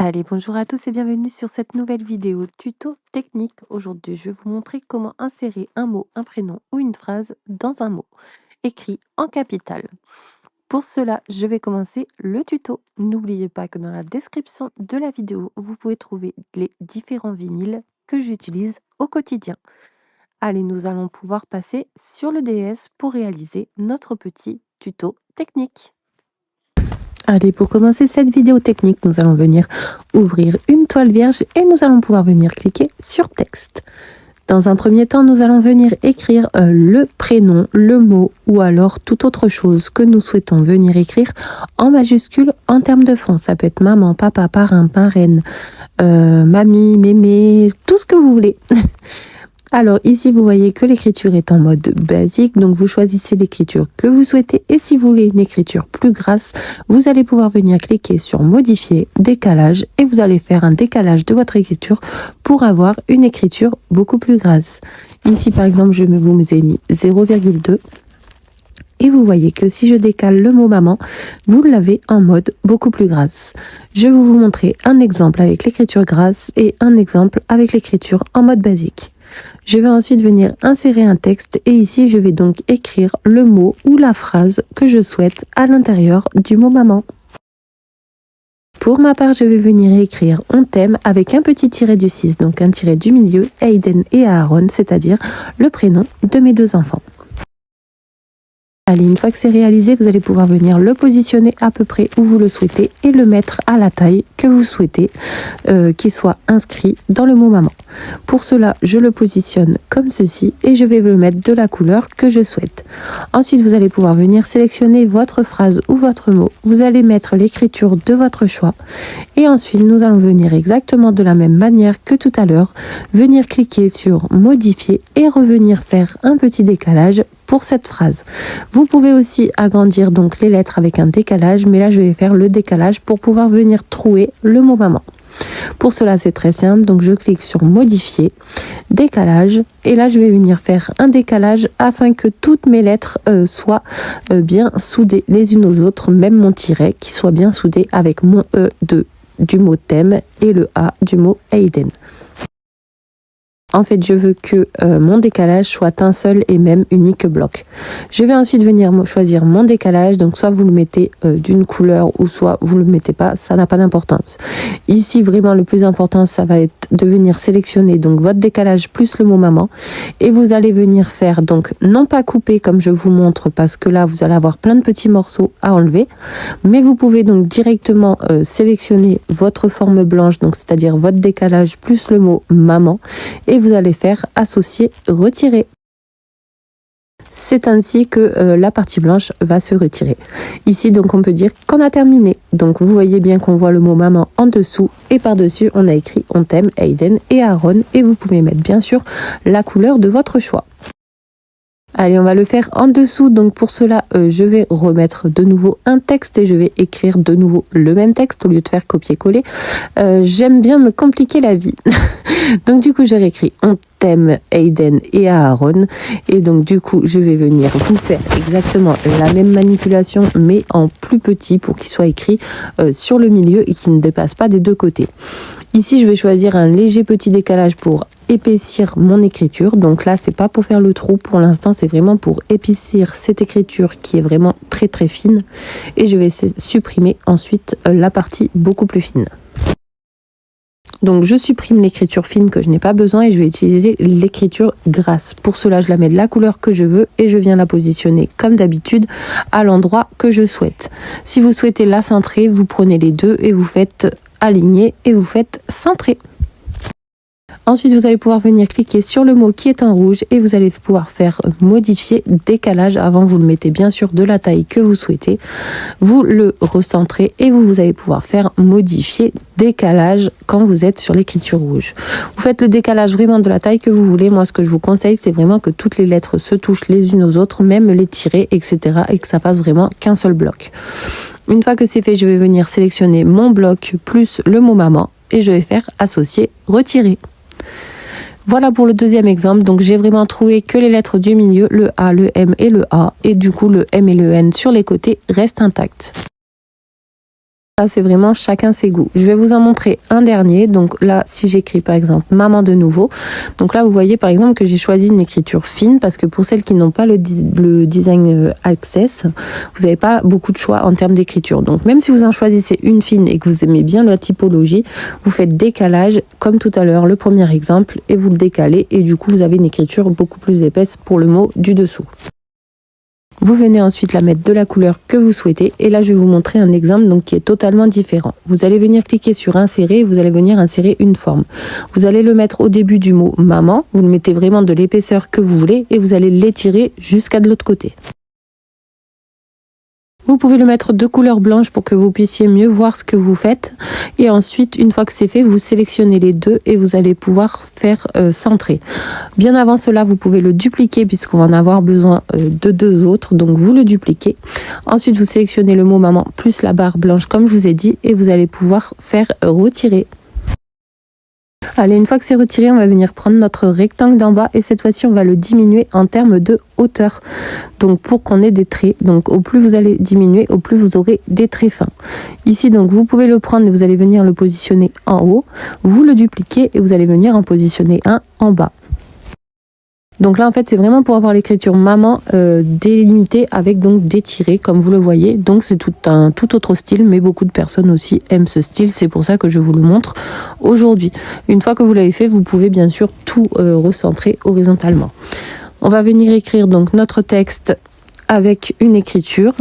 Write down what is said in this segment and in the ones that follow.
Allez, bonjour à tous et bienvenue sur cette nouvelle vidéo tuto technique. Aujourd'hui, je vais vous montrer comment insérer un mot, un prénom ou une phrase dans un mot, écrit en capital. Pour cela, je vais commencer le tuto. N'oubliez pas que dans la description de la vidéo, vous pouvez trouver les différents vinyles que j'utilise au quotidien. Allez, nous allons pouvoir passer sur le DS pour réaliser notre petit tuto technique. Allez, pour commencer cette vidéo technique, nous allons venir ouvrir une toile vierge et nous allons pouvoir venir cliquer sur texte. Dans un premier temps, nous allons venir écrire le prénom, le mot ou alors toute autre chose que nous souhaitons venir écrire en majuscule en termes de fond. Ça peut être maman, papa, parrain, parraine, mamie, mémé, tout ce que vous voulez. Alors ici, vous voyez que l'écriture est en mode basique, donc vous choisissez l'écriture que vous souhaitez. Et si vous voulez une écriture plus grasse, vous allez pouvoir venir cliquer sur modifier, décalage, et vous allez faire un décalage de votre écriture pour avoir une écriture beaucoup plus grasse. Ici, par exemple, je vous ai mis 0,2. Et vous voyez que si je décale le mot maman, vous l'avez en mode beaucoup plus grasse. Je vais vous montrer un exemple avec l'écriture grasse et un exemple avec l'écriture en mode basique. Je vais ensuite venir insérer un texte et ici je vais donc écrire le mot ou la phrase que je souhaite à l'intérieur du mot maman. Pour ma part, je vais venir écrire « On t'aime » avec un petit tiret du 6, donc un tiret du milieu, Aiden et Aaron, c'est-à-dire le prénom de mes deux enfants. Allez, une fois que c'est réalisé, vous allez pouvoir venir le positionner à peu près où vous le souhaitez et le mettre à la taille que vous souhaitez qu'il soit inscrit dans le mot maman. Pour cela, je le positionne comme ceci et je vais le mettre de la couleur que je souhaite. Ensuite, vous allez pouvoir venir sélectionner votre phrase ou votre mot. Vous allez mettre l'écriture de votre choix et ensuite, nous allons venir exactement de la même manière que tout à l'heure, venir cliquer sur modifier et revenir faire un petit décalage pour cette phrase. Vous pouvez aussi agrandir donc les lettres avec un décalage, mais là je vais faire le décalage pour pouvoir venir trouer le mot maman. Pour cela c'est très simple, donc je clique sur modifier, décalage, et là je vais venir faire un décalage afin que toutes mes lettres soient bien soudées les unes aux autres, même mon tiret qui soit bien soudé avec mon E du mot thème et le A du mot Aiden. En fait, je veux que mon décalage soit un seul et même unique bloc. Je vais ensuite venir choisir mon décalage. Donc, soit vous le mettez d'une couleur ou soit vous ne le mettez pas. Ça n'a pas d'importance. Ici, vraiment, le plus important, ça va être de venir sélectionner donc votre décalage plus le mot maman. Et vous allez venir faire, donc, non pas couper comme je vous montre parce que là, vous allez avoir plein de petits morceaux à enlever. Mais vous pouvez donc directement sélectionner votre forme blanche, donc c'est-à-dire votre décalage plus le mot maman. Et vous allez faire associer, retirer. C'est ainsi que la partie blanche va se retirer. Ici, donc, on peut dire qu'on a terminé. Donc, vous voyez bien qu'on voit le mot maman en dessous et par-dessus, on a écrit on t'aime, Aiden et Aaron. Et vous pouvez mettre, bien sûr, la couleur de votre choix. Allez, on va le faire en dessous. Donc pour cela, je vais remettre de nouveau un texte et je vais écrire de nouveau le même texte au lieu de faire copier-coller. J'aime bien me compliquer la vie. Donc du coup, j'ai réécrit on t'aime, Aiden et Aaron. Et donc du coup, je vais venir vous faire exactement la même manipulation, mais en plus petit pour qu'il soit écrit sur le milieu et qu'il ne dépasse pas des deux côtés. Ici, je vais choisir un léger petit décalage pour épaissir mon écriture. Donc là, c'est pas pour faire le trou. Pour l'instant, c'est vraiment pour épaissir cette écriture qui est vraiment très très fine. Et je vais supprimer ensuite la partie beaucoup plus fine. Donc je supprime l'écriture fine que je n'ai pas besoin et je vais utiliser l'écriture grasse. Pour cela, je la mets de la couleur que je veux et je viens la positionner comme d'habitude à l'endroit que je souhaite. Si vous souhaitez la centrer, vous prenez les deux et vous faites aligner et vous faites centrer. Ensuite, vous allez pouvoir venir cliquer sur le mot qui est en rouge et vous allez pouvoir faire modifier décalage. Avant, vous le mettez bien sûr de la taille que vous souhaitez. Vous le recentrez et vous allez pouvoir faire modifier décalage quand vous êtes sur l'écriture rouge. Vous faites le décalage vraiment de la taille que vous voulez. Moi, ce que je vous conseille, c'est vraiment que toutes les lettres se touchent les unes aux autres, même les tirets, etc. et que ça fasse vraiment qu'un seul bloc. Une fois que c'est fait, je vais venir sélectionner mon bloc plus le mot maman et je vais faire associer, retirer. Voilà pour le deuxième exemple. Donc j'ai vraiment trouvé que les lettres du milieu, le A, le M et le A, et du coup le M et le N sur les côtés restent intacts. Ça, c'est vraiment chacun ses goûts. Je vais vous en montrer un dernier. Donc là, si j'écris par exemple maman de nouveau. Donc là, vous voyez par exemple que j'ai choisi une écriture fine parce que pour celles qui n'ont pas le design Access, vous n'avez pas beaucoup de choix en termes d'écriture. Donc même si vous en choisissez une fine et que vous aimez bien la typologie, vous faites décalage comme tout à l'heure, le premier exemple, et vous le décalez et du coup, vous avez une écriture beaucoup plus épaisse pour le mot du dessous. Vous venez ensuite la mettre de la couleur que vous souhaitez et là je vais vous montrer un exemple donc qui est totalement différent. Vous allez venir cliquer sur insérer et vous allez venir insérer une forme. Vous allez le mettre au début du mot maman, vous le mettez vraiment de l'épaisseur que vous voulez et vous allez l'étirer jusqu'à de l'autre côté. Vous pouvez le mettre de couleur blanche pour que vous puissiez mieux voir ce que vous faites. Et ensuite, une fois que c'est fait, vous sélectionnez les deux et vous allez pouvoir faire centrer. Bien avant cela, vous pouvez le dupliquer puisqu'on va en avoir besoin de deux autres. Donc, vous le dupliquez. Ensuite, vous sélectionnez le mot maman plus la barre blanche comme je vous ai dit et vous allez pouvoir faire retirer. Allez, une fois que c'est retiré, on va venir prendre notre rectangle d'en bas et cette fois-ci, on va le diminuer en termes de hauteur. Donc, pour qu'on ait des traits. Donc, au plus vous allez diminuer, au plus vous aurez des traits fins. Ici, donc, vous pouvez le prendre et vous allez venir le positionner en haut. Vous le dupliquez et vous allez venir en positionner un en bas. Donc là, en fait, c'est vraiment pour avoir l'écriture maman délimitée avec donc des tirets, comme vous le voyez. Donc c'est un tout autre style, mais beaucoup de personnes aussi aiment ce style. C'est pour ça que je vous le montre aujourd'hui. Une fois que vous l'avez fait, vous pouvez bien sûr tout recentrer horizontalement. On va venir écrire donc notre texte avec une écriture.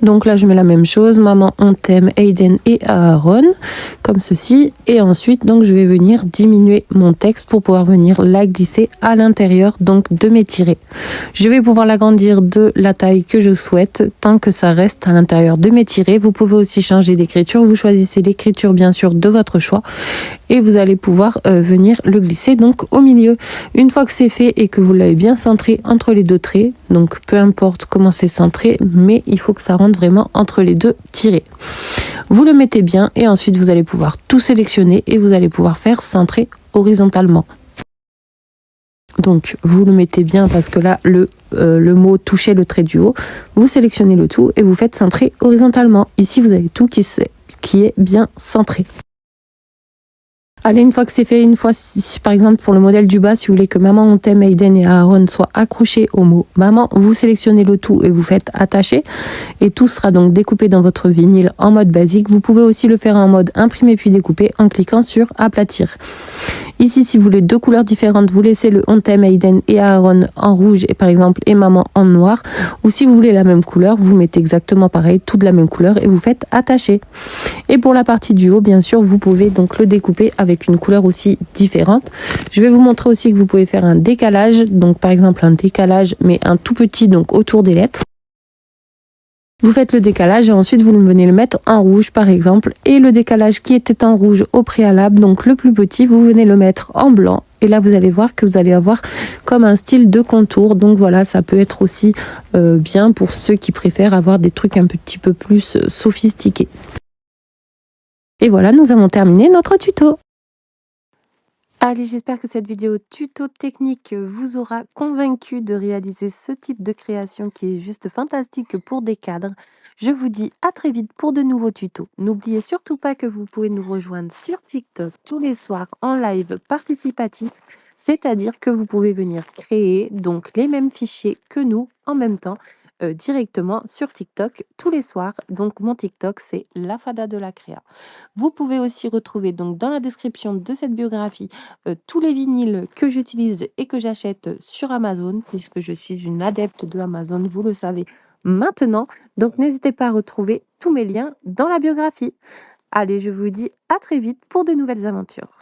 Donc là, je mets la même chose, maman, on t'aime, Aiden et Aaron, comme ceci. Et ensuite, donc, je vais venir diminuer mon texte pour pouvoir venir la glisser à l'intérieur donc de mes tirets. Je vais pouvoir l'agrandir de la taille que je souhaite, tant que ça reste à l'intérieur de mes tirets. Vous pouvez aussi changer d'écriture. Vous choisissez l'écriture, bien sûr, de votre choix. Et vous allez pouvoir venir le glisser donc au milieu. Une fois que c'est fait et que vous l'avez bien centré entre les deux traits, donc peu importe comment c'est centré, mais il faut que ça rentre vraiment entre les deux tirets. Vous le mettez bien et ensuite vous allez pouvoir tout sélectionner et vous allez pouvoir faire centrer horizontalement. Donc vous le mettez bien parce que là le mot touchait le trait du haut. Vous sélectionnez le tout et vous faites centrer horizontalement. Ici vous avez tout qui est bien centré. Allez, une fois que c'est fait, une fois, si, par exemple, pour le modèle du bas, si vous voulez que maman, on t'aime, Aiden et Aaron soient accrochés au mot maman, vous sélectionnez le tout et vous faites attacher. Et tout sera donc découpé dans votre vinyle en mode basique. Vous pouvez aussi le faire en mode imprimé puis découpé en cliquant sur aplatir. Ici, si vous voulez deux couleurs différentes, vous laissez le on t'aime, Aiden et Aaron en rouge et par exemple et maman en noir. Ou si vous voulez la même couleur, vous mettez exactement pareil, toute la même couleur et vous faites attacher. Et pour la partie du haut, bien sûr, vous pouvez donc le découper avec une couleur aussi différente. Je vais vous montrer aussi que vous pouvez faire un décalage. Donc par exemple un décalage, mais un tout petit donc autour des lettres. Vous faites le décalage et ensuite vous venez le mettre en rouge par exemple. Et le décalage qui était en rouge au préalable, donc le plus petit, vous venez le mettre en blanc. Et là, vous allez voir que vous allez avoir comme un style de contour. Donc voilà, ça peut être aussi bien pour ceux qui préfèrent avoir des trucs un petit peu plus sophistiqués. Et voilà, nous avons terminé notre tuto. Allez, j'espère que cette vidéo tuto technique vous aura convaincu de réaliser ce type de création qui est juste fantastique pour des cadres. Je vous dis à très vite pour de nouveaux tutos. N'oubliez surtout pas que vous pouvez nous rejoindre sur TikTok tous les soirs en live participatif, c'est-à-dire que vous pouvez venir créer donc les mêmes fichiers que nous en même temps directement sur TikTok tous les soirs. Donc mon TikTok, c'est la Fada de la Créa. Vous pouvez aussi retrouver donc dans la description de cette biographie tous les vinyles que j'utilise et que j'achète sur Amazon, puisque je suis une adepte de Amazon, vous le savez maintenant. Donc n'hésitez pas à retrouver tous mes liens dans la biographie. Allez, je vous dis à très vite pour de nouvelles aventures.